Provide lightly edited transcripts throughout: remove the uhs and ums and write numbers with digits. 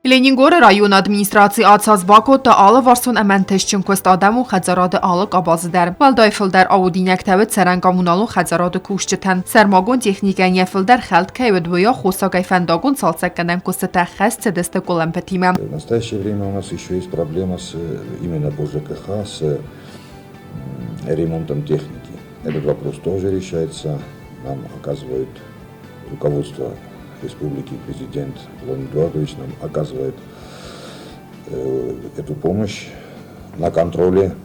Լենինգորը ռայոն ադմինիստրացի ացած բակոտը ալը վարսուն əmənteş չնքոստ ադəm ու խəծարադը ալը կաբազıdər. Վալդայֆıldər audinəkտəvi ցերան կոմունալու խəծարադը կուշչտən. Սերմագոն տեխնիկան եֆıldər խելտքայ վդվոյա խոսակայ ֆենդագոն ցալցակնեն կուստա խես ցդստը կոլեմպետիմը. В настоящее время у нас еще есть проблема именно по ЖКХ с ремонтом техники. Этот вопрос тоже решается. Нам оказывает руководство Республики, президент Владимир Эдуардович нам оказывает эту помощь на контроле.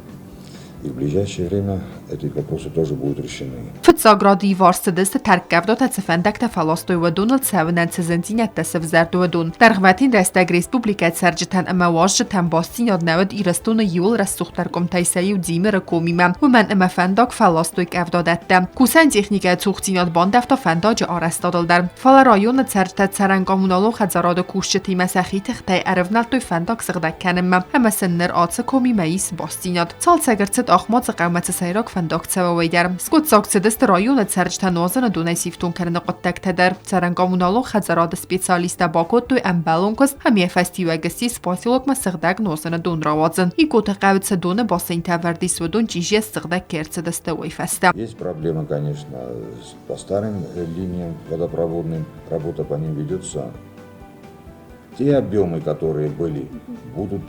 И в ближайшее время эти вопросы тоже будут решены. Фцагради варсдست теркевдот цфендекте фалостоy ودون цевнен цзентинет тсвзердودун. Тергватин рестег республика церджтен امواج тен باستین یادنود ایرستون یول رسوختر کمتایسایی و دیمر کومیمم و من فنداک فلاستوی افدادتم. کوسن تکنیک تختینات باندفتا فنداج آرستادل در فال رایون церجت церенگامونالو خزاراد کوشتی مسخی تخته ارفنال توی فنداک سقدک کنم. هم سنر آتس کومیمایس باستینات. سال سگرت آخمات قومت سیراک فنداک цевویدر. سکوت ساکتدست رایون церجت نوزن دونه سیفتون کرن قطک تدر. церенگامونالو خزاراد سپیциаліста باکوت توی امبالونکس همیه فستیوگسی سپاسیلوک مسخدک نوزن دون راوازن. ایکوت قوت دونه باسین توردیس و دون چیزی سقدک کرتدست وی فسته. Есть проблема, конечно, по старым линиям водопроводным. Работа по ним ведется. Те объемы, которые были, будут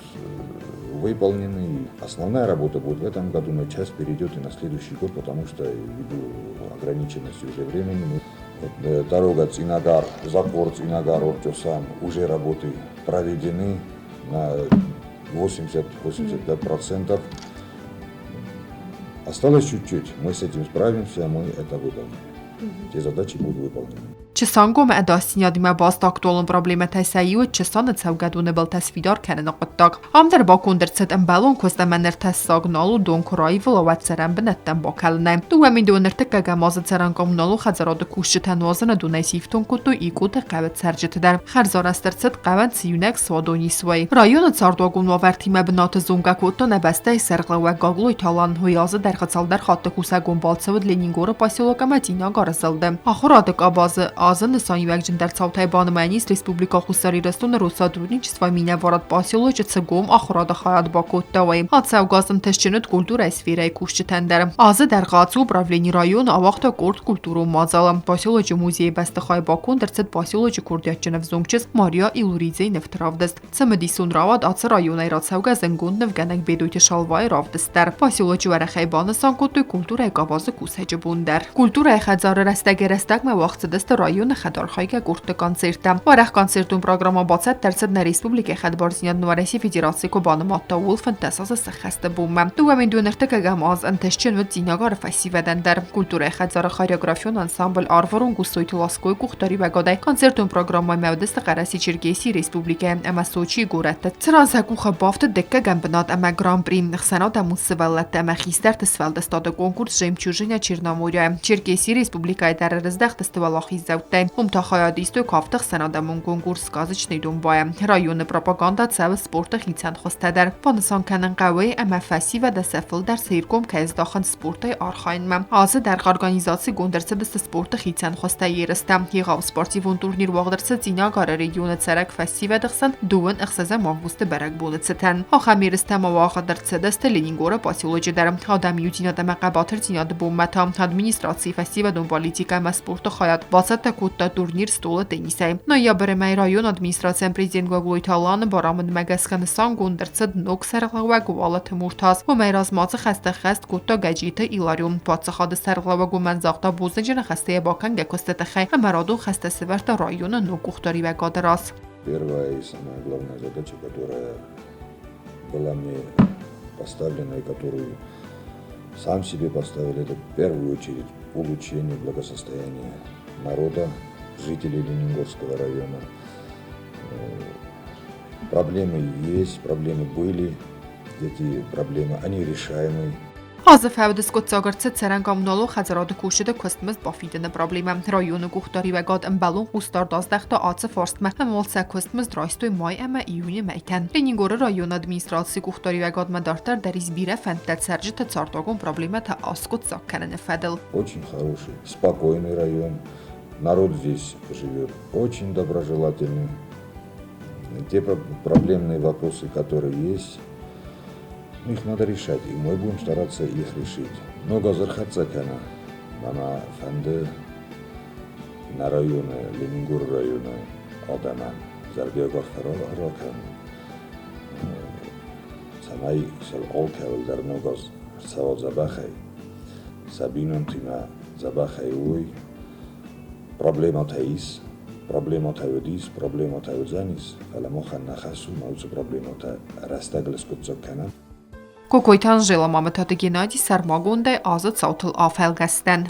выполнены. Основная работа будет в этом году, но часть перейдет и на следующий год, потому что ввиду ограниченности уже времени. Дорога Цинагар, затвор Цинагар, Орчосан, уже работы проведены на 80-85%. Осталось чуть-чуть, мы с этим справимся, мы это выполним. Те задачи будут выполнены. چسانگوم اداستینیادی ما باست اکتولن پروبلم تسایی و چسان تسوگدونه بل تصویدار کنن قطاق. هم در باکون در صد امبالون کست من در تساگنالو دون کرایی ولوات سرم بنتن باکلنه. دو همین دو نرتک گماز سرانگامونالو خزراد کوشت تنوازن دونه سیفتون کتو ایکوت قوت سرجت در خرزار است در صد قوت سیونک سوادونی سوی. رایون ساردوگون و ورتیمه بنات زونگا کتو نبسته سرقل و گاگلوی تالان هویاز در خطال در خاط کوسه گنبال سود لینینگور پاسیلوک مدینا گارزلده. آخرات آباز آزن سانیوک در صوتای بانمانیست ریسپوبلیکا خوستاری رستون روسا دورنیچ سوامینه وارد پاسیلوچ تسگوم آخرات خواهد با کتاوی. حادثه گازم تشچنت کلتور اسفیره کوشتن در آز در قاطو براولینی رایون آوخت کورد کلتورو مازالم پاسیلوچ موزی بستخای باکون در صد پاسیلوچ کوردیت جنف زونگچس ماریا ایلوریزی نفتراودست. سمدیسون راود آتس رایونای راتسوگا زنگون نفگنک بدویت شالوای راودست در پاسیلوچ ورخای بانسان کتو کلتور اگاباز کوسه بوندر. کلتور خزار رستگ رستگ وقت دست رایون خدارخای که گرت کانسرتم. وارخ کانسرتون پروگرام باست در صد ریسپوبلیک خدبارزیان نوارسی فدراسی کو بانماتا ولفن تاساس سخست بوم. دو همین دو نرتک گماز انتشچن و زیناگار فسیودن در کلتور خزار خاریوگرافیون انسامبل آرورون گوستوی تلاسکوی کوختاری و گادای کانسرتون پروگرام مودست قرسی چرگیسی ریسپوبلیک اما سوچی گورت. ترازکو خبافت دکه گمبنات اما گران پریم نخسنات موسولت اما خیستر تسفل دستاد کنکورس جیمچوژنیا چرناموریا چرگیسی ریسپوبلیکای در رزدخت استوالاخی زوته. هم تا خیادیستو کافتخ سنادمون کنکورس گازچ نیدون بایم. رایون پروپاگاندا سو سپورت خیتن خواسته در فانسان کنن قوی اما فسی و دسفل در سیرکم که از داخل سپورت آرخاین مم. آز در ارگانیزاسی گندرسه دست سپورت خیتن خواسته یرستم. هیغاو سپورتیون تورنیر واقدرسه زیناگار ریون سرک فسی و دخسن دوون اخسازه مانگوست برگ بولد ستن. آخه میرستم واقدرسه دست لینینگور پاسیولوژی درم. آدمی زینادم قباتر زیناد بومتا. ادمینستراسی فسی و دنبالیتیکا مسپورت خواهد واسط کوتا турнир стола тенниса. Ноябрь май район администрация президент Гуглой Талан барамын Магасканстан гундерцад нок сарглава гуалат муртаз. و میراز ماز خسته خست کوتا گجیت ایلاریوم پاتسخاد سرغلوا گومنزاختا بوزنجن خسته باکن گکستت خی مرادو خسته سورت района нокухтори و гадарас. Первая и самая главная задача, которая была мне поставлена и которую сам себе поставил, это в первую очередь улучшение благосостояния народа, жителей Ленингорского района. Проблемы есть, проблемы были, эти проблемы, они решаемы. از فودس کتزاگرت سرانگامونالو خزراد کوشده کستمز بافیدن پروبلم رایون گوختاری و گاد امبالون قوستار دازدخت آتس فورست مهمال سه کستمز درایستوی مای اما ایونی میتن. لینینگور رایون ادمینستراسی گوختاری و گاد مدارتر در izbire фентет сержит цартогон проблема та аскот закканен федел. Очень хороший, спокойный район. Народ здесь живет очень доброжелательный. те проблемные вопросы, которые есть, их надо решать, и мы будем стараться их решить. Много зархатцакана, мама фанды на районы, Ленингур районы, Адаман, Зарбегов Рокан, Самай сел Олкевел, Дарногоз, Савод Забахай, Сабинон Тима Забахай Уй, проблема Таис, проблема Тавидис, проблема Тавидзанис, Аламохан Нахасу, Мауцу проблема Та Растаглес Куцокана. Կոկոյթան ժելամամըթատը գենադի սարմագոնդե ազը ծաութլ աֆելգաստեն։